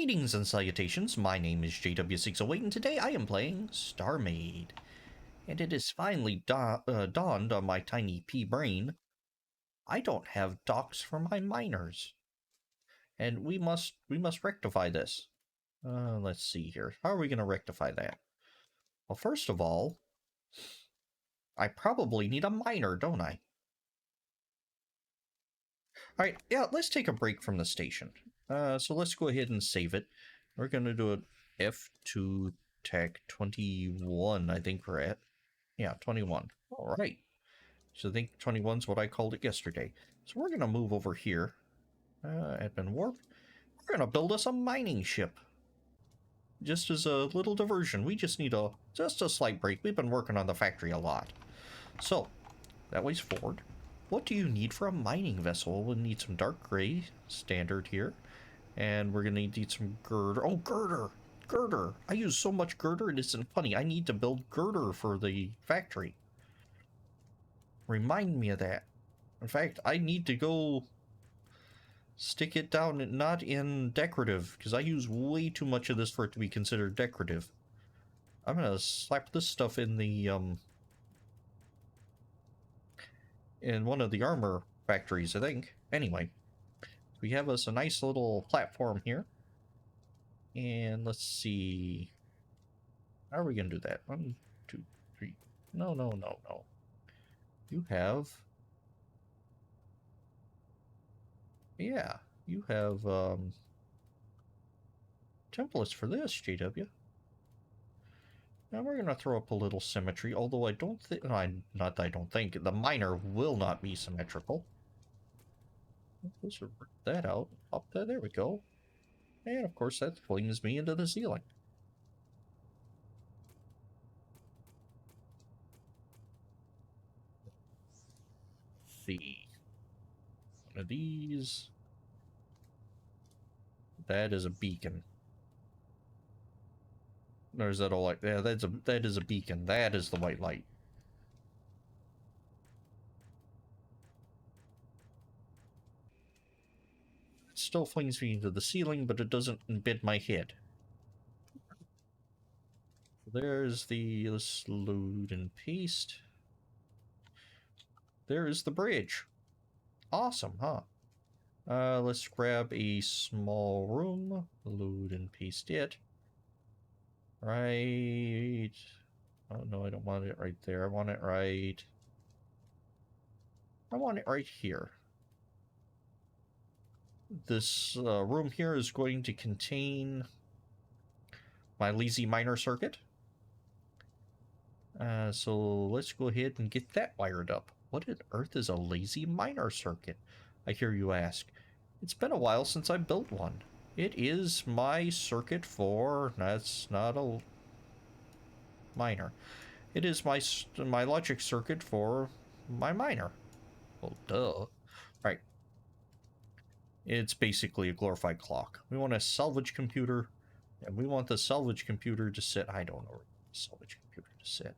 Greetings and salutations, my name is JW608 and today I am playing StarMade. And it has finally dawned on my tiny pea brain, I don't have docks for my miners. And we must rectify this. Let's see here, how are we going to rectify that? Well, first of all, I probably need a miner, don't I? Alright, yeah, let's take a break from the station. So let's go ahead and save it. We're going to do an F2 tech 21, I think we're at. Yeah, 21. Alright. So I think 21 is what I called it yesterday. So we're going to move over here. Admin warp. We're going to build us a mining ship. Just as a little diversion. We just need just a slight break. We've been working on the factory a lot. So, that way's forward. What do you need for a mining vessel? We'll need some dark gray, standard here. And we're going to need some girder. Oh, girder! Girder! I use so much girder, it isn't funny. I need to build girder for the factory. Remind me of that. In fact, I need to go stick it down, not in decorative, because I use way too much of this for it to be considered decorative. I'm going to slap this stuff in the, in one of the armor factories, I think. Anyway, we have us a nice little platform here. And let's see. How are we going to do that? 1, 2, 3. No, no, no, no. You have... Yeah, you have templates for this, JW. Now we're going to throw up a little symmetry, although I don't think... not that I don't think. The miner will not be symmetrical. Let's rip that out. Up there, there we go. And of course that flings me into the ceiling. Let's see. One of these. That is a beacon. Or is that all like... Yeah, that is a beacon. That is the white light. It still flings me into the ceiling, but it doesn't embed my head. There's the... Let's load and paste. There is the bridge. Awesome, huh? Let's grab a small room, load and paste it. Right. Oh, no, I don't want it right there. I want it right here. This room here is going to contain my lazy miner circuit. So let's go ahead and get that wired up. What on earth is a lazy miner circuit? I hear you ask. It's been a while since I built one. It is my circuit for... That's not a miner. It is my logic circuit for my miner. Well, duh. Right. It's basically a glorified clock. We want a salvage computer, and we want the salvage computer to sit... I don't know where the salvage computer to sit.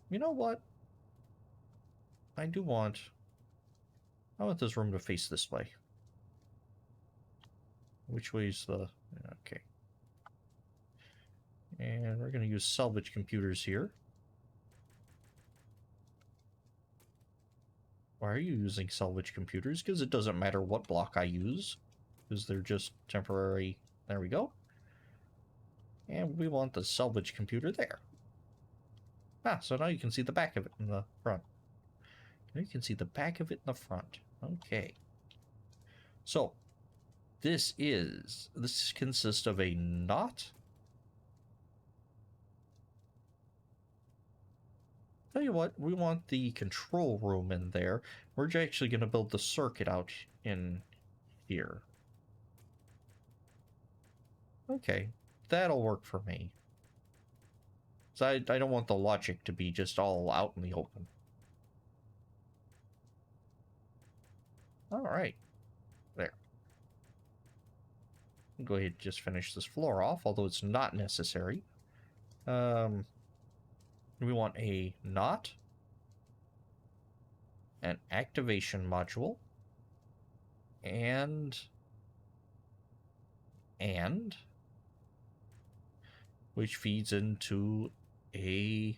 You know what? I want this room to face this way. Which way is the... Okay. And we're going to use salvage computers here. Why are you using salvage computers? Because it doesn't matter what block I use. Because they're just temporary... There we go. And we want the salvage computer there. Ah, so now you can see the back of it in the front. Now you can see the back of it in the front. Okay. So, this consists of a knot. Tell you what, we want the control room in there. We're actually going to build the circuit out in here. Okay, that'll work for me. So I don't want the logic to be just all out in the open. Alright. There. Go ahead and just finish this floor off, although it's not necessary. We want a knot, an activation module, and and, which feeds into a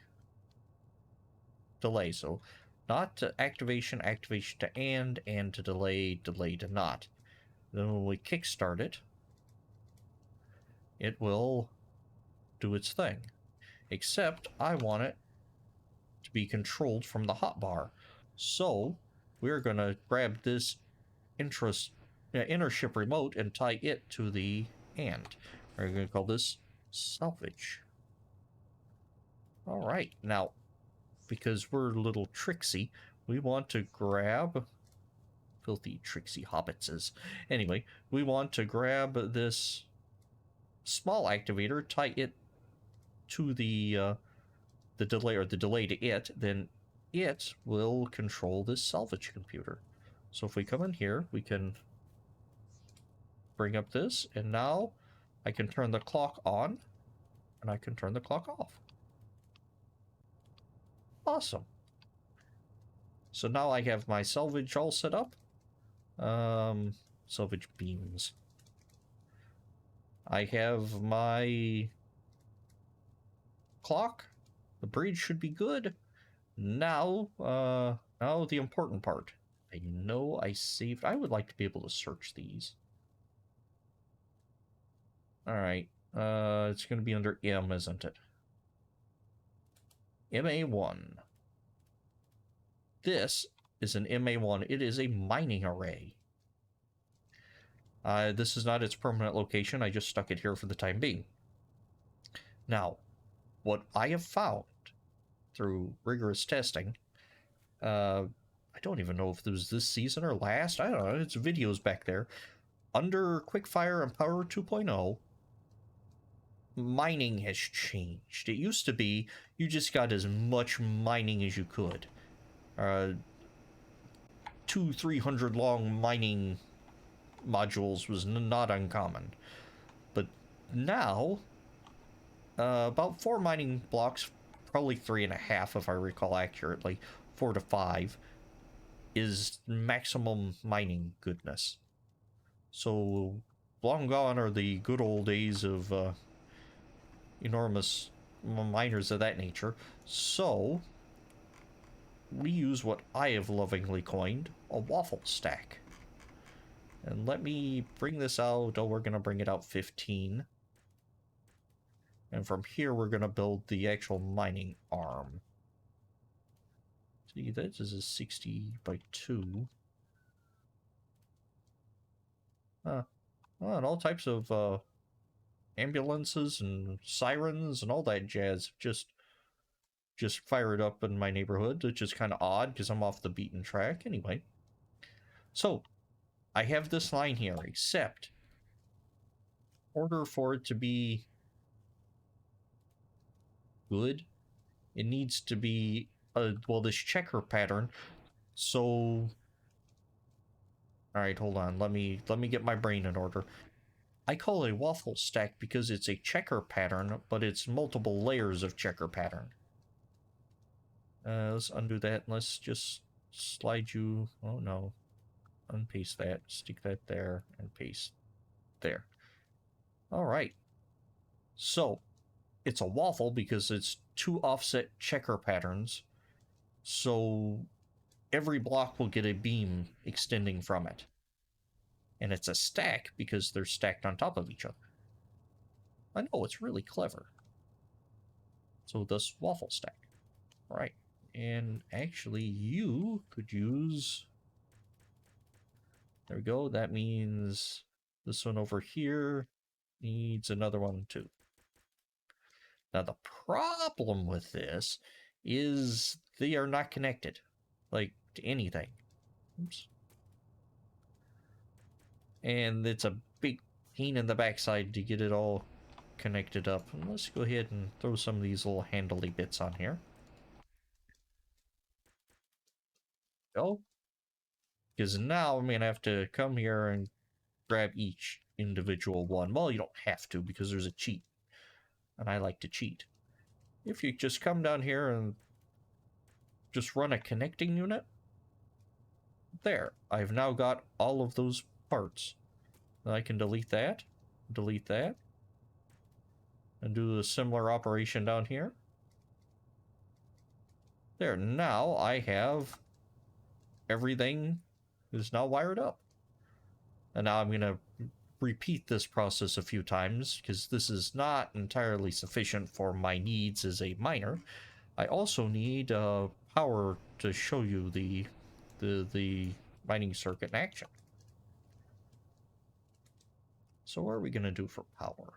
delay. So not to activation, activation to and to delay, delay to not. Then when we kickstart it, it will do its thing. Except I want it to be controlled from the hotbar. So we're going to grab this inner ship remote and tie it to the and. We're going to call this salvage. All right, now, because we're a little tricksy, we want to grab filthy tricksy hobbitses. Anyway, we want to grab this small activator, tie it to the delay, or the delay to it, then it will control this salvage computer. So if we come in here, we can bring up this, and now I can turn the clock on, and I can turn the clock off. Awesome. So now I have my salvage all set up. Salvage beams. I have my clock. The bridge should be good. Now the important part. I know I saved. I would like to be able to search these. All right. It's going to be under M, isn't it? MA1. This is an MA1. It is a mining array. This is not its permanent location. I just stuck it here for the time being. Now, what I have found through rigorous testing, I don't even know if it was this season or last. I don't know. It's videos back there. Under Quickfire and Power 2.0, mining has changed. It used to be you just got as much mining as you could. 200-300 long mining modules was not uncommon. But now, about 4 mining blocks, probably 3.5 if I recall accurately, 4 to 5, is maximum mining goodness. So long gone are the good old days of enormous miners of that nature. So we use what I have lovingly coined a waffle stack. And let me bring this out. Oh, we're going to bring it out 15. And from here, we're going to build the actual mining arm. See, this is a 60 by 2. Well, and all types of ambulances and sirens and all that jazz just fired up in my neighborhood, which is kind of odd because I'm off the beaten track. Anyway, so I have this line here, except in order for it to be good, it needs to be well, this checker pattern. So all right, hold on, let me get my brain in order. I call it a waffle stack because it's a checker pattern, but it's multiple layers of checker pattern. Let's undo that. Let's just slide you. Oh no, unpaste that, stick that there, and paste there. All right, so it's a waffle because it's 2 offset checker patterns, so every block will get a beam extending from it. And it's a stack because they're stacked on top of each other. I know, it's really clever. So this waffle stack. All right, and actually you could use, there we go, that means this one over here needs another one too. Now the problem with this is they are not connected, like, to anything. Oops. And it's a big pain in the backside to get it all connected up. And let's go ahead and throw some of these little handly bits on here. Go. Because now I'm going to have to come here and grab each individual one. Well, you don't have to because there's a cheat. And I like to cheat. If you just come down here and just run a connecting unit, there, I've now got all of those parts. I can delete that. delete that. And do a similar operation down here. There, now I have everything is now wired up. And now I'm going to repeat this process a few times because this is not entirely sufficient for my needs as a miner. I also need power to show you the mining circuit in action. So what are we going to do for power?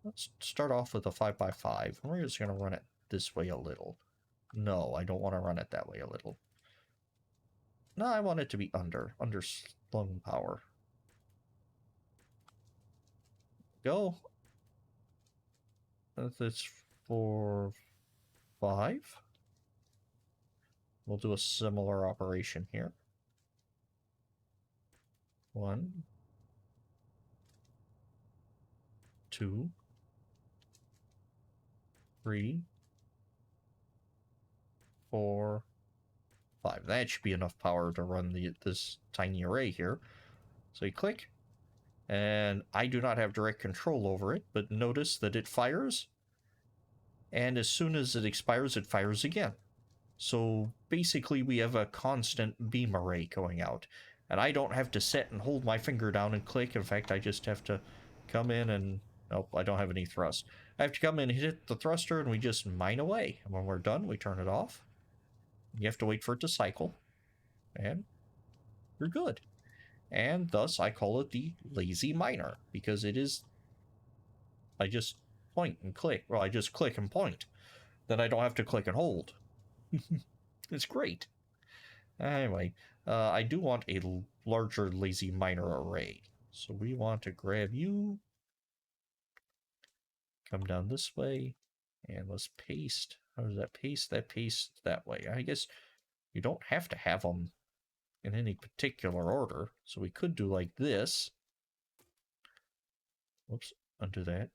Let's start off with a 5x5. We're just going to run it this way a little. No, I don't want to run it that way a little. No, I want it to be underslung power. Go. That's for 5. We'll do a similar operation here. 1, 2, 3, 4, 5. That should be enough power to run this tiny array here. So you click, and I do not have direct control over it, but notice that it fires, and as soon as it expires, it fires again. So basically we have a constant beam array going out, and I don't have to sit and hold my finger down and click. In fact, I just have to come in and, nope, I don't have any thrust. I have to come in and hit the thruster, and we just mine away. And when we're done, we turn it off. You have to wait for it to cycle, and you're good. And thus I call it the lazy miner, because it is, I just point and click. Well, I just click and point. Then I don't have to click and hold. It's great. Anyway, I do want a larger lazy miner array. So we want to grab you, come down this way, and let's paste. How does that paste? That pastes that way. I guess you don't have to have them in any particular order. So we could do like this. Whoops, undo that.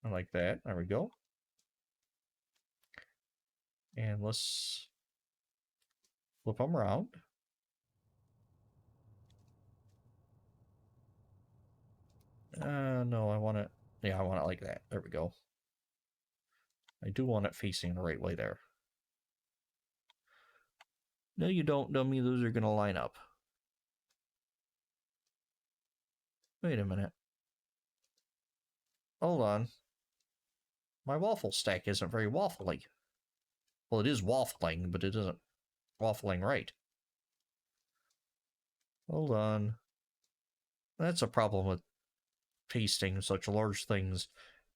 I like that. There we go. And let's flip them around. No, I want it. Yeah, I want it like that. There we go. I do want it facing the right way there. No, you don't, dummy. Those are going to line up. Wait a minute. Hold on. My waffle stack isn't very waffly. Well, it is waffling, but it isn't waffling right. Hold on. That's a problem with pasting such large things,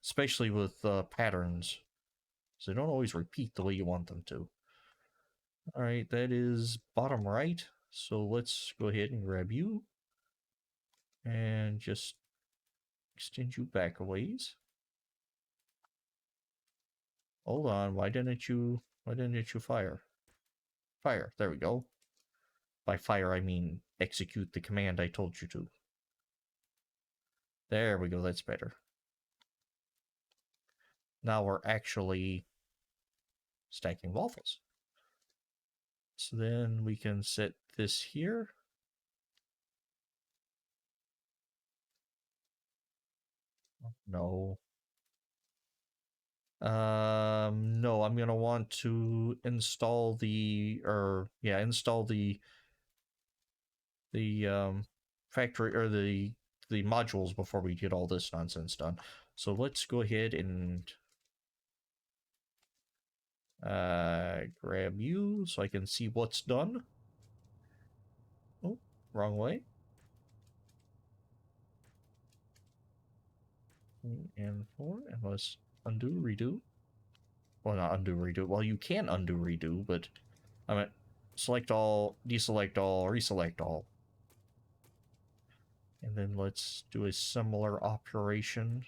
especially with patterns. So they don't always repeat the way you want them to. Alright, that is bottom right. So let's go ahead and grab you. And just extend you back a ways. Hold on, why didn't you fire? Fire, there we go. By fire, I mean execute the command I told you to. There we go, that's better. Now we're actually stacking waffles. So then we can set this here. No. No, I'm gonna want to install install the factory or the modules before we get all this nonsense done. So let's go ahead and grab you so I can see what's done. Oh, wrong way. And 4, and let's undo, redo. Well, not undo, redo. Well, you can undo, redo, but I mean, select all, deselect all, reselect all. And then let's do a similar operation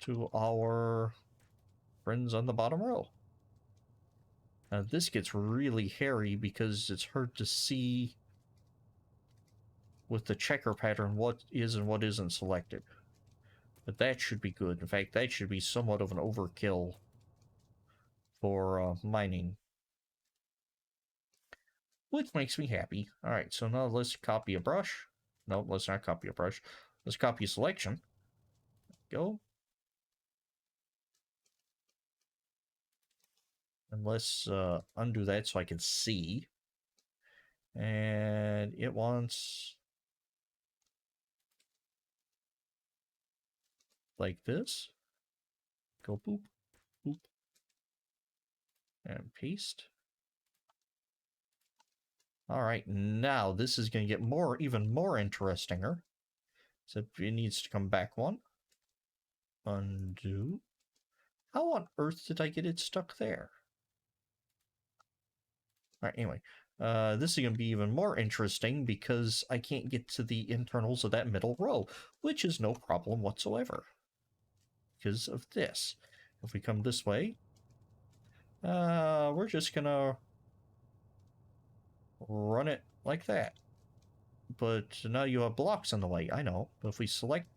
to our friends on the bottom row. Now this gets really hairy because it's hard to see with the checker pattern what is and what isn't selected. But that should be good. In fact, that should be somewhat of an overkill for mining. which makes me happy. All right, so now let's copy a brush. No, let's not copy a brush. Let's copy a selection. Go. And let's undo that so I can see. And it wants like this. Go boop, boop. And paste. All right, now this is going to get even more interestinger. So it needs to come back one. Undo. How on earth did I get it stuck there? All right, anyway. This is going to be even more interesting because I can't get to the internals of that middle row, which is no problem whatsoever. Because of this. If we come this way, we're just going to run it like that. But now you have blocks in the way, I know. But if we select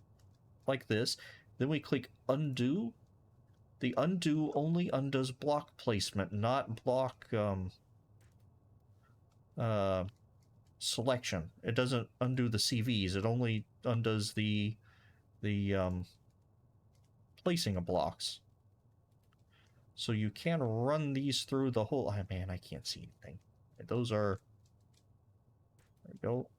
like this, then we click undo. The undo only undoes block placement, not block selection. It doesn't undo the CVs. It only undoes the placing of blocks. So you can run these through the whole. Oh man, I can't see anything. Those are. There we go.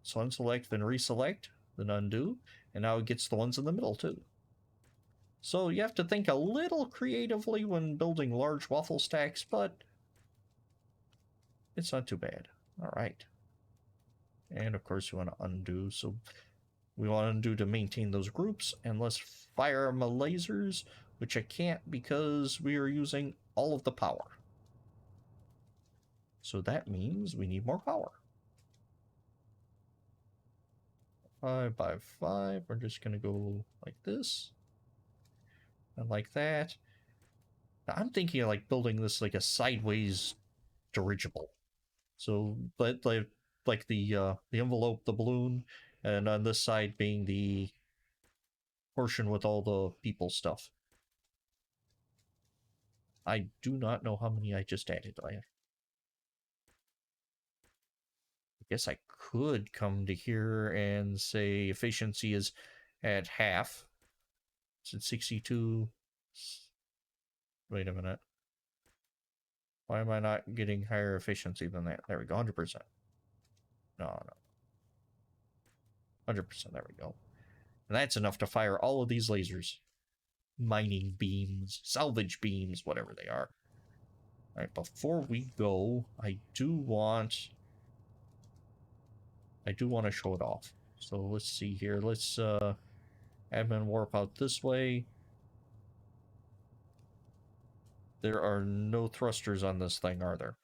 So unselect, then reselect, then undo, and now it gets the ones in the middle too. So you have to think a little creatively when building large waffle stacks, but it's not too bad. All right. And of course you want to undo, so we want to undo to maintain those groups, and let's fire my lasers, which I can't because we are using all of the power. So that means we need more power. 5 by 5, we're just going to go like this. And like that. Now, I'm thinking of like building this like a sideways dirigible. So like the envelope, the balloon, and on this side being the portion with all the people stuff. I do not know how many I just added. I guess I could come to here and say efficiency is at half. It's at 62. Wait a minute. Why am I not getting higher efficiency than that? There we go, 100%. No. 100%, there we go. And that's enough to fire all of these lasers. Mining beams, salvage beams, whatever they are. Alright, before we go, I do want to show it off. So let's see here. Let's admin warp out this way. There are no thrusters on this thing, are there?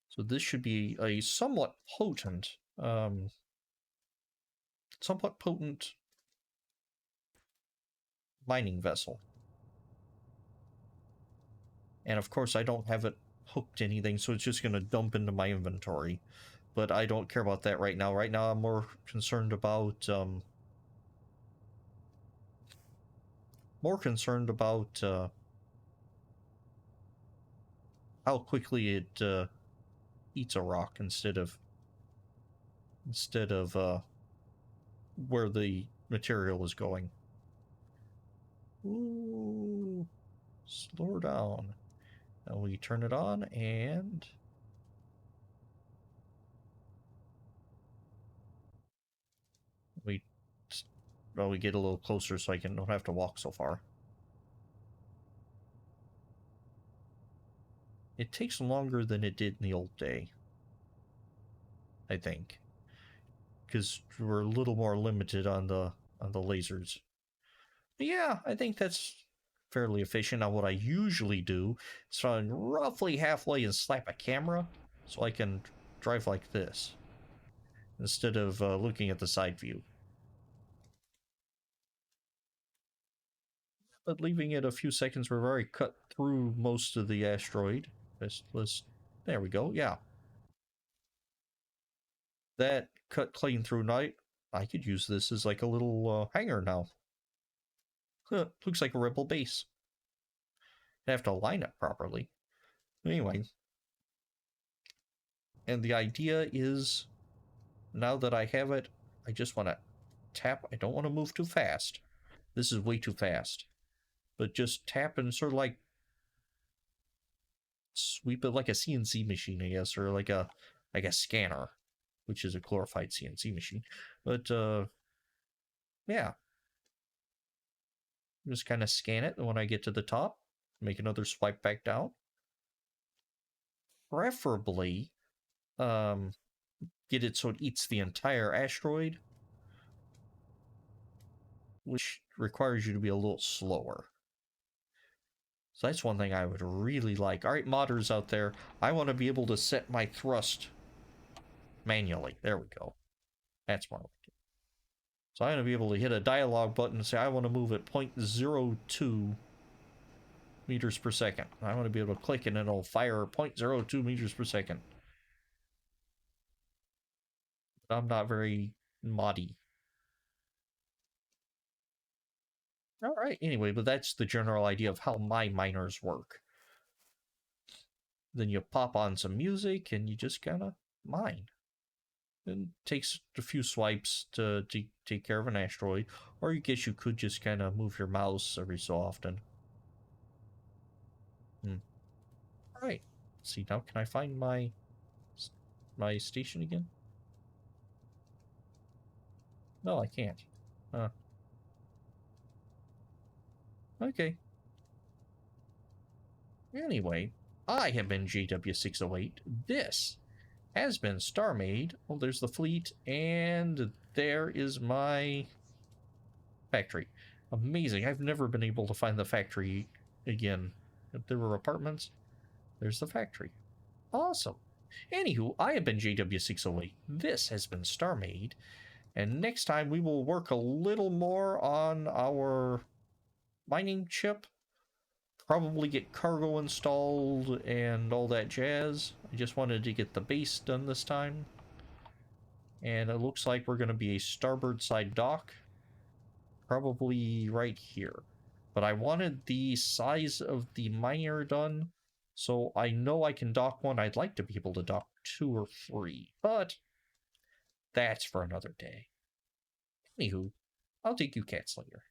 So this should be a somewhat potent mining vessel. And of course I don't have it hooked to anything, so it's just going to dump into my inventory. But I don't care about that right now. Right now I'm more concerned about how quickly it eats a rock instead of where the material is going. Ooh, slow down. Now we turn it on and we get a little closer so I don't have to walk so far. It takes longer than it did in the old day, I think, because we're a little more limited on the lasers. But yeah, I think that's fairly efficient. Now what I usually do is run roughly halfway and slap a camera so I can drive like this instead of looking at the side view. But leaving it a few seconds, we've already cut through most of the asteroid. There we go, yeah. That cut clean through night. I could use this as like a little hangar now. Looks like a rebel base. I have to align it properly. Anyway, and the idea is, now that I have it, I just want to tap. I don't want to move too fast. This is way too fast. But just tap and sort of like sweep it like a CNC machine, I guess, or like a scanner, which is a glorified CNC machine. But yeah, just kind of scan it, and when I get to the top, make another swipe back down. Preferably, get it so it eats the entire asteroid, which requires you to be a little slower. So that's one thing I would really like. All right, modders out there, I want to be able to set my thrust manually. There we go. That's more like it. So I'm going to be able to hit a dialog button and say I want to move at 0.02 meters per second. I want to be able to click and it'll fire 0.02 meters per second. I'm not very moddy. All right, anyway, but that's the general idea of how my miners work. Then you pop on some music and you just kind of mine. It takes a few swipes to take care of an asteroid, or I guess you could just kind of move your mouse every so often. All right. Let's see, now can I find my station again? No, I can't. Okay. Anyway, I have been JW608. This has been StarMade. Oh, there's the fleet, and there is my factory. Amazing. I've never been able to find the factory again. If there were apartments, there's the factory. Awesome. Anywho, I have been JW608. This has been StarMade. And next time we will work a little more on our mining chip. Probably get cargo installed and all that jazz. I just wanted to get the base done this time. And it looks like we're going to be a starboard side dock. Probably right here. But I wanted the size of the miner done, so I know I can dock one. I'd like to be able to dock 2 or 3, but that's for another day. Anywho, I'll take you cats later.